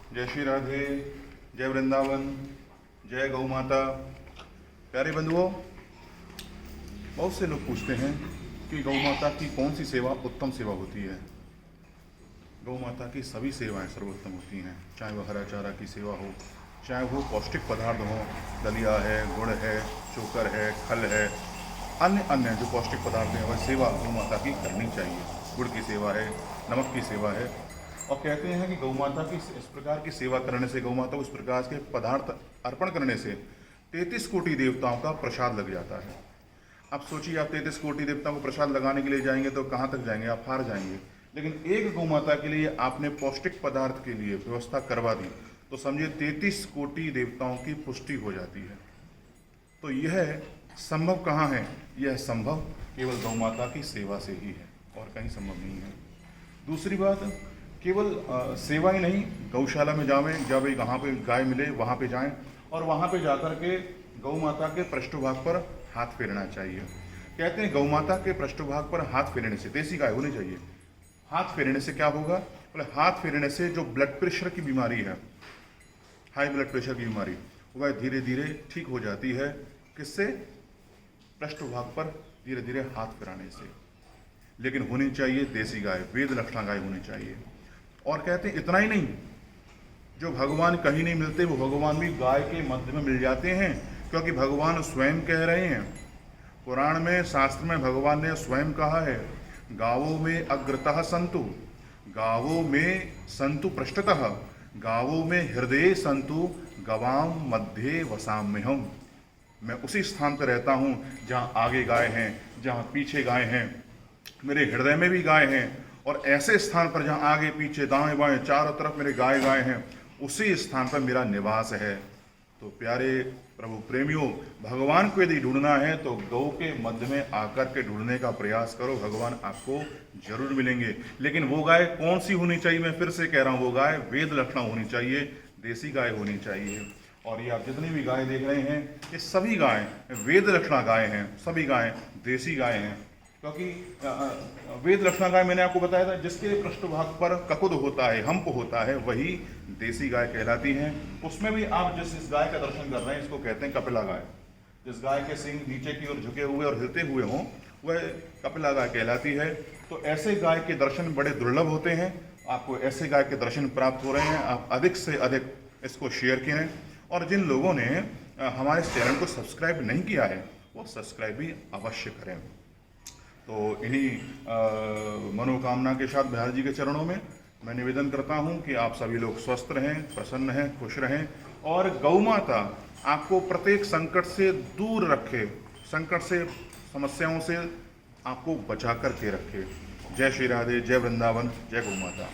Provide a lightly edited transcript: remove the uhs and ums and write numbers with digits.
जय श्री राधे, जय वृंदावन, जय गौ माता। प्यारे बंधुओं, बहुत से लोग पूछते हैं कि गौ माता की कौन सी सेवा उत्तम सेवा होती है। गौ माता की सभी सेवाएं सर्वोत्तम होती हैं, चाहे वह हरा चारा की सेवा हो, चाहे वो पौष्टिक पदार्थ हो, दलिया है, गुड़ है, चोकर है, खल है, अन्य अन्य जो पौष्टिक पदार्थ हैं वह सेवा गौ माता की करनी चाहिए। गुड़ की सेवा है, नमक की सेवा है, और कहते हैं कि गौ माता की इस प्रकार की सेवा करने से, गौ माता को इस प्रकार के पदार्थ अर्पण करने से 33 कोटि देवताओं का प्रसाद लग जाता है। अब सोचिए, आप 33 कोटि देवताओं को प्रसाद लगाने के लिए जाएंगे तो कहाँ तक जाएंगे, आप हार जाएंगे। लेकिन एक गौ माता के लिए आपने पौष्टिक पदार्थ के लिए व्यवस्था करवा दी तो समझिए 33 कोटि देवताओं की पुष्टि हो जाती है। तो यह संभव कहाँ है? यह संभव केवल गौ माता की सेवा से ही है और कहीं संभव नहीं है। दूसरी बात, केवल सेवा ही नहीं, गौशाला में जावें, जब जहाँ पे गाय मिले वहाँ पे जाएं और वहाँ पे जाकर के गौ माता के पृष्ठभाग पर हाथ फेरना चाहिए। कहते हैं गौ माता के पृष्ठभाग पर हाथ फेरने से, देसी गाय होनी चाहिए, हाथ फेरने से क्या होगा? बोले हाथ फेरने से जो ब्लड प्रेशर की बीमारी है, हाई ब्लड प्रेशर की बीमारी, वह धीरे धीरे ठीक हो जाती है। किससे? पृष्ठभाग पर धीरे धीरे हाथ फिराने से। लेकिन होनी चाहिए देसी गाय, वेद लक्षणा गाय होनी चाहिए। और कहते हैं इतना ही नहीं, जो भगवान कहीं नहीं मिलते वो भगवान भी गाय के मध्य में मिल जाते हैं, क्योंकि भगवान स्वयं कह रहे हैं, पुराण में, शास्त्र में भगवान ने स्वयं कहा है, गावों में अग्रतः संतु, गावों में संतु पृष्ठतः, गावों में हृदय संतु, गवाम मध्य वसाम्यहम्। मैं उसी स्थान पर रहता हूँ जहाँ आगे गाय हैं, जहाँ पीछे गाय हैं, मेरे हृदय में भी गाय हैं, और ऐसे स्थान पर जहाँ आगे पीछे दाएं बाएं चारों तरफ मेरे गाय गाय हैं, उसी स्थान पर मेरा निवास है। तो प्यारे प्रभु प्रेमियों, भगवान को यदि ढूंढना है तो गौ के मध्य में आकर के ढूंढने का प्रयास करो, भगवान आपको जरूर मिलेंगे। लेकिन वो गाय कौन सी होनी चाहिए? मैं फिर से कह रहा हूँ, वो गाय वेद लक्षणा होनी चाहिए, देसी गाय होनी चाहिए। और ये आप जितनी भी गाय देख रहे हैं, ये सभी गाय वेद लक्षणा गाय हैं, सभी गाय देसी गाय हैं। क्योंकि वेद लक्षणा गाय मैंने आपको बताया था, जिसके पृष्ठभाग पर ककुद होता है, हम्प होता है, वही देसी गाय कहलाती हैं। उसमें भी आप जिस इस गाय का दर्शन कर रहे हैं, इसको कहते हैं कपिला गाय। जिस गाय के सिंग नीचे की ओर झुके हुए और हिलते हुए हों, वह कपिला गाय कहलाती है। तो ऐसे गाय के दर्शन बड़े दुर्लभ होते हैं। आपको ऐसे गाय के दर्शन प्राप्त हो रहे हैं, आप अधिक से अधिक इसको शेयर करें। और जिन लोगों ने हमारे चैनल को सब्सक्राइब नहीं किया है, वो सब्सक्राइब भी अवश्य करें। तो इन्हीं मनोकामना के साथ बिहार जी के चरणों में मैं निवेदन करता हूं कि आप सभी लोग स्वस्थ रहें, प्रसन्न रहें, खुश रहें, और गौ माता आपको प्रत्येक संकट से दूर रखे, संकट से, समस्याओं से आपको बचा कर के रखे। जय श्री राधे, जय वृंदावन, जय गौ माता।